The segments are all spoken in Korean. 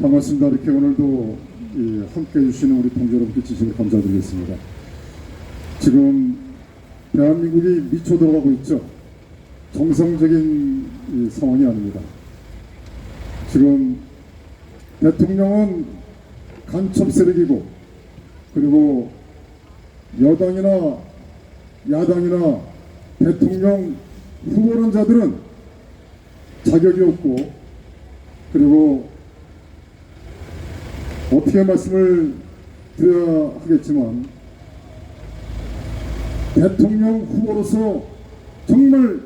반갑습니다. 이렇게 오늘도 함께 해주시는 우리 동지 여러분께 진심으로 감사드리겠습니다. 지금 대한민국이 미쳐 들어가고 있죠. 정상적인 상황이 아닙니다. 지금 대통령은 간첩 세력이고, 그리고 여당이나 야당이나 대통령 후보론 자들은 자격이 없고, 그리고 어떻게 말씀을 드려야 하겠지만, 대통령 후보로서 정말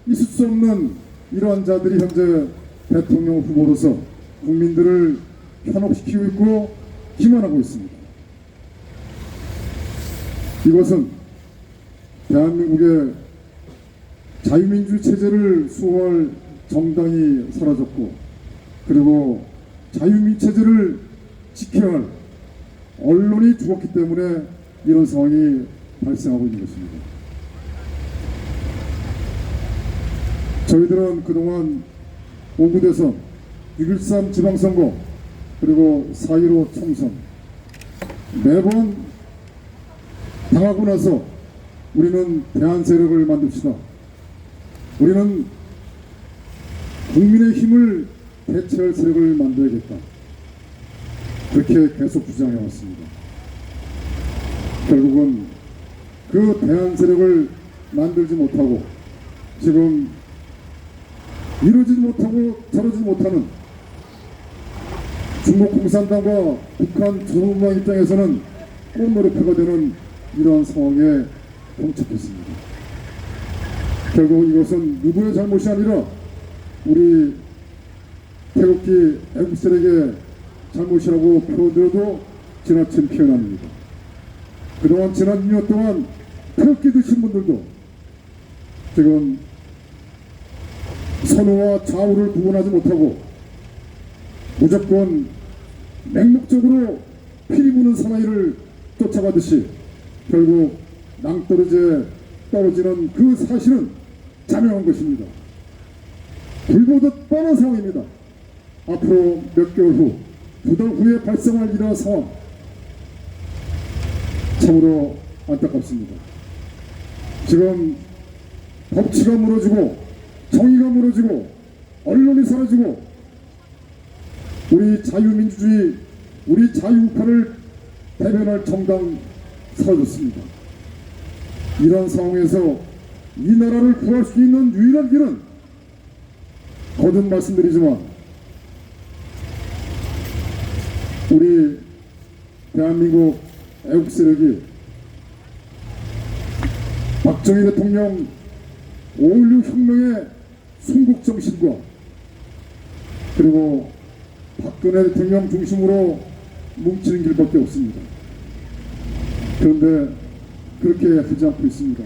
있을 수 없는 이러한 자들이 현재 대통령 후보로서 국민들을 현혹시키고 있고 기만하고 있습니다. 이것은 대한민국의 자유민주 체제를 수호할 정당이 사라졌고, 그리고 자유민주 체제를 지켜야 할 언론이 죽었기 때문에 이런 상황이 발생하고 있는 것입니다. 저희들은 그동안 5구 대선, 6.13 지방선거, 그리고 4.15 총선 매번 당하고 나서 우리는 대한세력을 만듭시다, 우리는 국민의 힘을 대체할 세력을 만들어야겠다, 그렇게 계속 주장해 왔습니다. 결국은 그 대한세력을 만들지 못하고 지금 이루지 못하고 저러지 못하는 중국 공산당과 북한 조선당 입장에서는 꽃노래표가 되는 이러한 상황에 봉착했습니다. 결국 이것은 누구의 잘못이 아니라 우리 태극기 애국 세력의 잘못이라고 표현드려도 지나친 표현 아닙니다. 그동안 지난 2년 동안 태극기 드신 분들도 지금 선우와 좌우를 구분하지 못하고 무조건 맹목적으로 피리 부는 사나이를 쫓아가듯이 결국 낭떠러지에 떨어지는 그 사실은 자명한 것입니다. 불보듯 뻔한 상황입니다. 앞으로 몇 개월 후, 2달 후에 발생할 이러한 상황 참으로 안타깝습니다. 지금 법치가 무너지고 정의가 무너지고 언론이 사라지고 우리 자유민주주의, 우리 자유우파를 대변할 정당 사라졌습니다. 이런 상황에서 이 나라를 구할 수 있는 유일한 길은 거듭 말씀드리지만 우리 대한민국 애국세력이 박정희 대통령 5.16 혁명의 순국정신과 그리고 박근혜 대통령 중심으로 뭉치는 길밖에 없습니다. 그런데 그렇게 하지 않고 있습니다.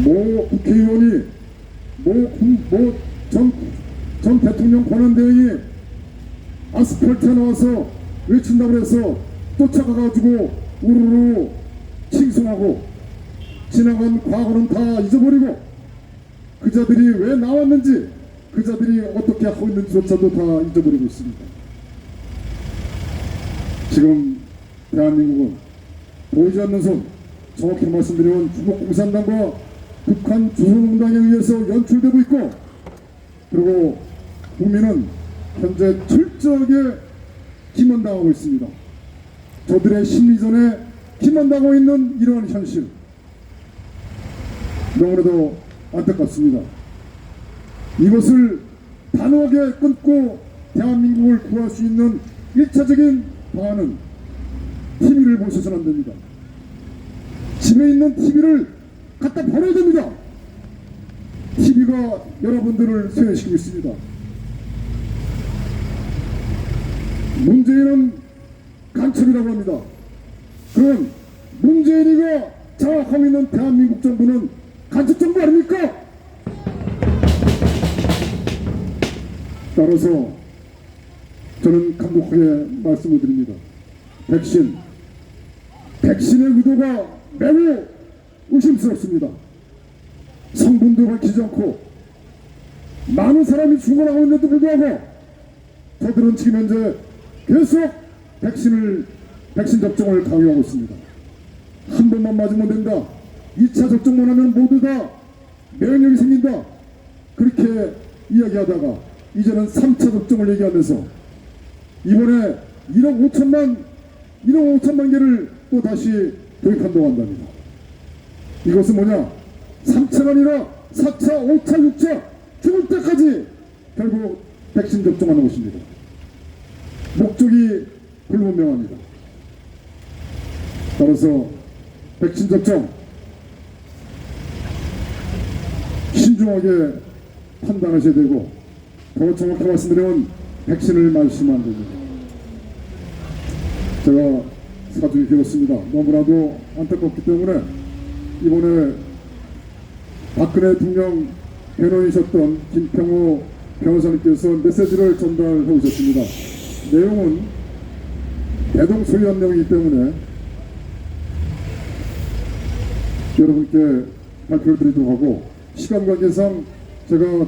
모 국회의원이 전 대통령 권한대행이 아스팔트에 나와서 외친다고 해서 쫓아가가지고 우르르 칭송하고 지나간 과거는 다 잊어버리고 그 자들이 왜 나왔는지, 그 자들이 어떻게 하고 있는지조차도 다 잊어버리고 있습니다. 지금 대한민국은 보이지 않는 손, 정확히 말씀드리면 중국 공산당과 북한 조선농당에 의해서 연출되고 있고, 그리고 국민은 현재 철저하게 기만당하고 있습니다. 저들의 심리전에 기만당하고 있는 이러한 현실, 너무나도 안타깝습니다. 이것을 단호하게 끊고 대한민국을 구할 수 있는 1차적인 방안은 TV를 보셔서는 안 됩니다. 집에 있는 TV를 갖다 버려야 됩니다. TV가 여러분들을 세뇌시키고 있습니다. 문재인은 간첩이라고 합니다. 그럼 문재인이가 장악하고 있는 대한민국 정부는 간첩 정부 아닙니까? 따라서 저는 강력하게 말씀을 드립니다. 백신의 의도가 매우 의심스럽습니다. 성분도 밝히지 않고 많은 사람이 죽어나가고 있는데도 불구하고 저들은 지금 현재 계속 백신 접종을 강요하고 있습니다. 한 번만 맞으면 된다. 2차 접종만 하면 모두 다 면역이 생긴다. 그렇게 이야기하다가 이제는 3차 접종을 얘기하면서 이번에 1억 5천만 개를 또 다시 도입한다고 한답니다. 이것은 뭐냐? 3차가 아니라 4차, 5차, 6차 죽을 때까지 결국 백신 접종하는 것입니다. 목적이 불분명합니다. 따라서 백신 접종 신중하게 판단하셔야 되고, 더 정확하게 말씀드리면 백신을 맞으시면 안 됩니다. 제가 사주가 길었습니다. 너무나도 안타깝기 때문에 이번에 박근혜 대통령 변호인이셨던 김평우 변호사님께서 메시지를 전달해 오셨습니다. 내용은 대동소이한 내용이기 때문에 여러분께 발표를 드리도록 하고, 시간 관계상 제가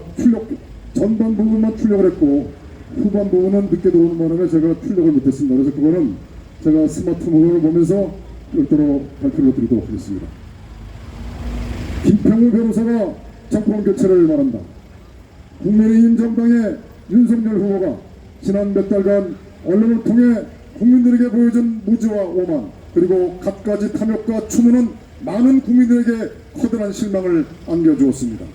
전반 부분만 출력을 했고 후반 부분은 늦게 들어오는 바람에 제가 출력을 못했습니다. 그래서 그거는 제가 스마트폰을 보면서 별도로 발표를 드리도록 하겠습니다. 김평우 변호사가 정권 교체를 말한다. 국민의힘 정당의 윤석열 후보가 지난 몇 달간 언론을 통해 국민들에게 보여준 무지와 오만, 그리고 갖가지 탐욕과 추모는 많은 국민들에게 커다란 실망을 안겨주었습니다.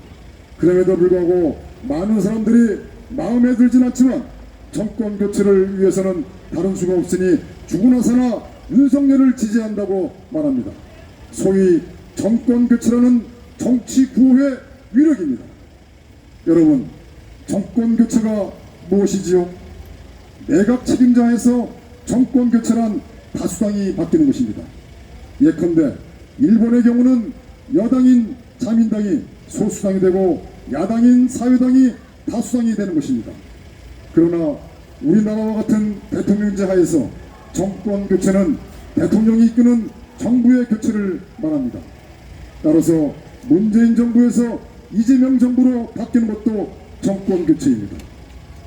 그럼에도 불구하고 많은 사람들이 마음에 들진 않지만 정권 교체를 위해서는 다른 수가 없으니 죽으나서나 윤석열을 지지한다고 말합니다. 소위 정권 교체라는 정치 구호의 위력입니다. 여러분, 정권 교체가 무엇이지요? 내각 책임자에서 정권 교체란 다수당이 바뀌는 것입니다. 예컨대 일본의 경우는 여당인 자민당이 소수당이 되고 야당인 사회당이 다수당이 되는 것입니다. 그러나 우리나라와 같은 대통령제 하에서 정권 교체는 대통령이 이끄는 정부의 교체를 말합니다. 따라서 문재인 정부에서 이재명 정부로 바뀌는 것도 정권 교체입니다.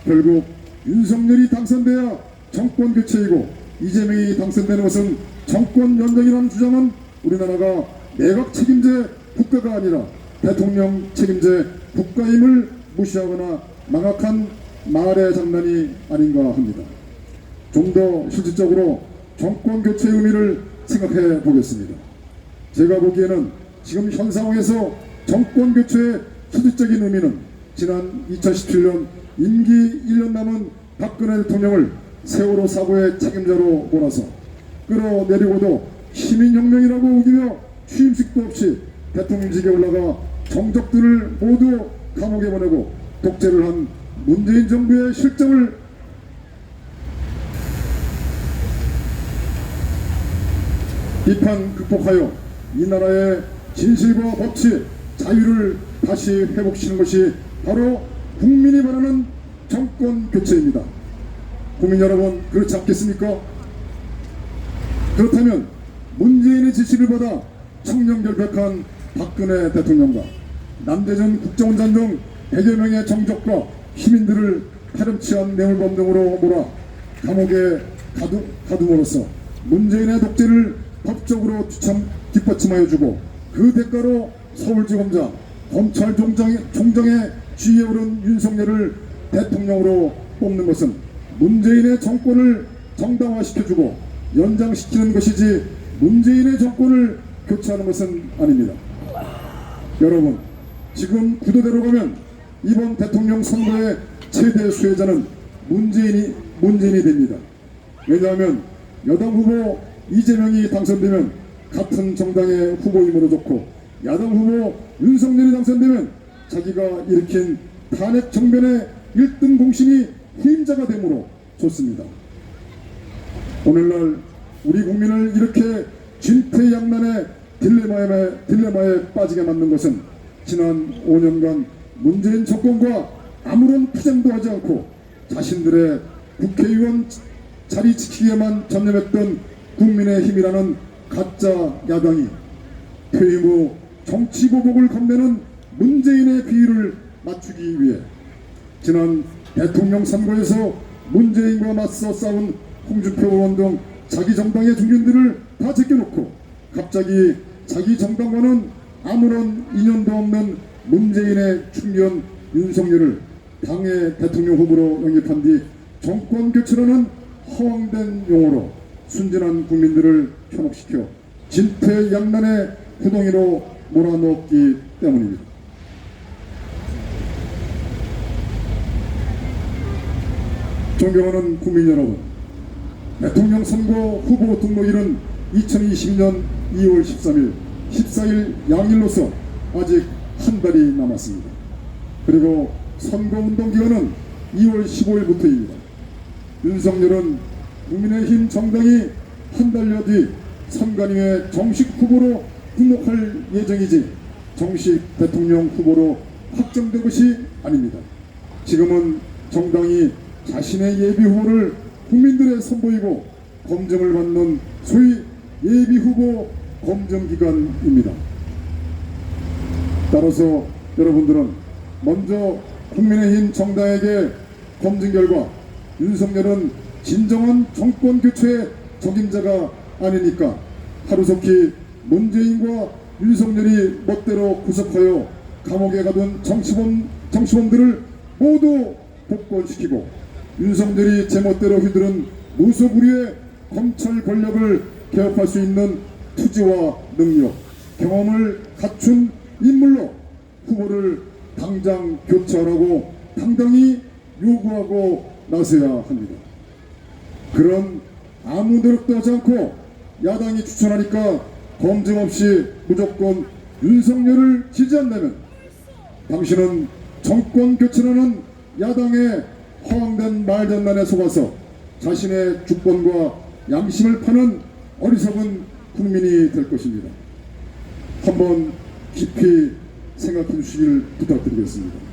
결국 윤석열이 당선돼야 정권 교체이고 이재명이 당선되는 것은 정권 연장이라는 주장은 우리나라가 내각 책임제 국가가 아니라 대통령 책임제 국가임을 무시하거나 망각한 말의 장난이 아닌가 합니다. 좀 더 실질적으로 정권 교체의 의미를 생각해 보겠습니다. 제가 보기에는 지금 현 상황에서 정권 교체의 실질적인 의미는 지난 2017년 임기 1년 남은 박근혜 대통령을 세월호 사고의 책임자로 몰아서 끌어내리고도 시민혁명이라고 우기며 취임식도 없이 대통령직에 올라가 정적들을 모두 감옥에 보내고 독재를 한 문재인 정부의 실정을 비판 극복하여 이 나라의 진실과 법치, 자유를 다시 회복시키는 것이 바로 국민이 바라는 정권 교체입니다. 국민 여러분, 그렇지 않겠습니까? 그렇다면 문재인의 지시를 받아 청렴결백한 박근혜 대통령과 남대전 국정원장 등 100여 명의 정적과 시민들을 파렴치한 뇌물범 등으로 몰아 감옥에 가둠으로써 문재인의 독재를 법적으로 뒷받침하여주고, 그 대가로 서울지검장, 검찰총장의 지위에 오른 윤석열을 대통령으로 뽑는 것은 문재인의 정권을 정당화시켜주고 연장시키는 것이지 문재인의 정권을 교체하는 것은 아닙니다. 여러분, 지금 구도대로 가면 이번 대통령 선거의 최대 수혜자는 문재인이 됩니다. 왜냐하면 여당 후보 이재명이 당선되면 같은 정당의 후보임으로 좋고, 야당 후보 윤석열이 당선되면 자기가 일으킨 탄핵 정변의 1등 공신이 후임자가 되므로 좋습니다. 오늘날 우리 국민을 이렇게 진퇴양난의 딜레마에 빠지게 만든 것은 지난 5년간 문재인 정권과 아무런 투쟁도 하지 않고 자신들의 국회의원 자리 지키기에만 전념했던 국민의힘이라는 가짜 야당이 퇴임 후 정치보복을 겁내는 문재인의 비위를 맞추기 위해 지난 대통령 선거에서 문재인과 맞서 싸운 홍준표 의원 등 자기 정당의 중진들을 다 제껴놓고 갑자기 자기 정당과는 아무런 인연도 없는 문재인의 충견 윤석열을 당의 대통령 후보로 영입한 뒤 정권 교체라는 허황된 용어로 순진한 국민들을 현혹시켜 진퇴양난의 구덩이로 몰아넣었기 때문입니다. 존경하는 국민 여러분, 대통령 선거 후보 등록일은 2022년 2월 13일, 14일 양일로서 아직 한 달이 남았습니다. 그리고 선거운동 기간은 2월 15일부터입니다. 윤석열은 국민의힘 정당이 한 달여 뒤 선관위에 정식 후보로 등록할 예정이지 정식 대통령 후보로 확정된 것이 아닙니다. 지금은 정당이 자신의 예비 후보를 국민들에 선보이고 검증을 받는 소위 예비 후보 검증 기간입니다. 따라서 여러분들은 먼저 국민의힘 정당에게 검증 결과 윤석열은 진정한 정권 교체의 적임자가 아니니까 하루속히 문재인과 윤석열이 멋대로 구속하여 감옥에 가둔 정치범들을 모두 복권시키고 윤석열이 제멋대로 휘두른 무소불위의 검찰 권력을 개혁할 수 있는 투지와 능력, 경험을 갖춘 인물로 후보를 당장 교체하라고 당당히 요구하고 나서야 합니다. 그런 아무 노력도 하지 않고 야당이 추천하니까 검증 없이 무조건 윤석열을 지지한다면 당신은 정권 교체라는 야당의 허황된 말장난에 속아서 자신의 주권과 양심을 파는 어리석은 국민이 될 것입니다. 한번 깊이 생각해 주시길 부탁드리겠습니다.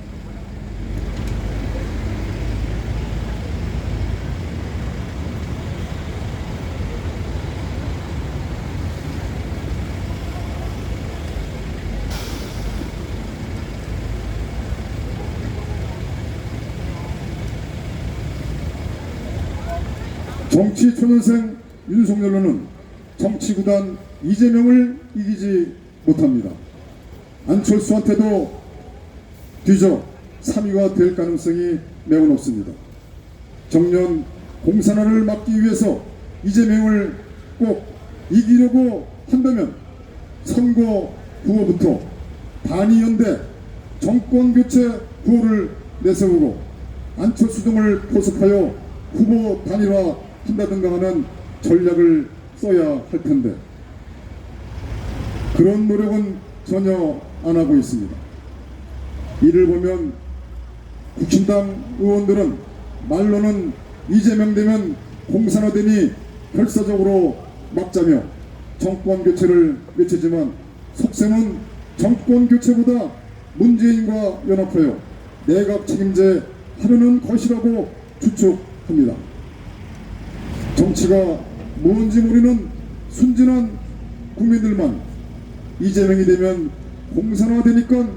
정치 초년생 윤석열로는 정치구단 이재명을 이기지 못합니다. 안철수한테도 뒤져 3위가 될 가능성이 매우 높습니다. 정년 공산화를 막기 위해서 이재명을 꼭 이기려고 한다면 선거 후보부터 반의연대 정권교체 구호를 내세우고 안철수 등을 포섭하여 후보 단일화 한다든가 하는 전략을 써야 할 텐데 그런 노력은 전혀 안 하고 있습니다. 이를 보면 국힘당 의원들은 말로는 이재명 되면 공산화되니 결사적으로 막자며 정권 교체를 외치지만 속셈은 정권 교체보다 문재인과 연합하여 내각 책임제 하려는 것이라고 추측합니다. 정치가 뭔지 모르는 순진한 국민들만 이재명이 되면 공산화되니까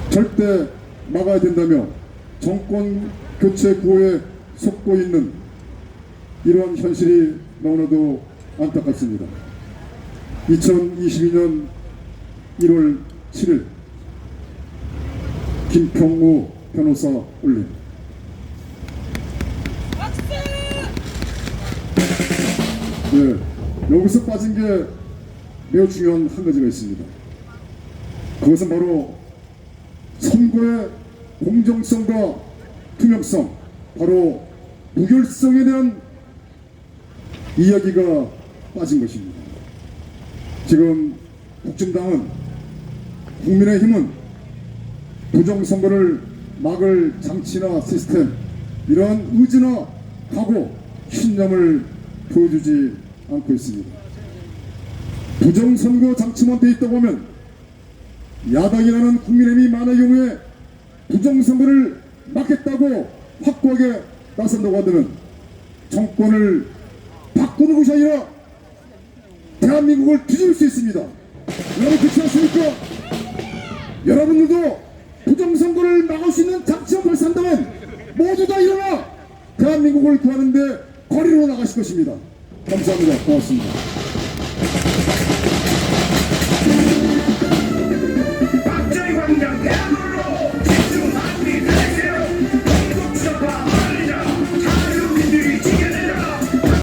절대 막아야 된다며 정권 교체 구호에 속고 있는 이러한 현실이 너무나도 안타깝습니다. 2022년 1월 7일 김평우 변호사 올림. 네, 여기서 빠진 게 매우 중요한 한 가지가 있습니다. 그것은 바로 선거의 공정성과 투명성, 바로 무결성에 대한 이야기가 빠진 것입니다. 지금 국진당은, 국민의힘은 부정선거를 막을 장치나 시스템, 이러한 의지나 각오, 신념을 보여주지 않고 있습니다. 부정선거 장치만 돼 있다고 하면 야당이라는 국민의힘이 많은 경우에 부정선거를 막겠다고 확고하게 나선다고 하더는 정권을 바꾸는 것이 아니라 대한민국을 뒤집을 수 있습니다. 여러분 그렇지 않습니까? 여러분들도 부정선거를 막을 수 있는 장치만 발산한다면 모두 다 일어나 대한민국을 구하는데 거리로 나가실 것입니다. 감사합니다. 고맙습니다.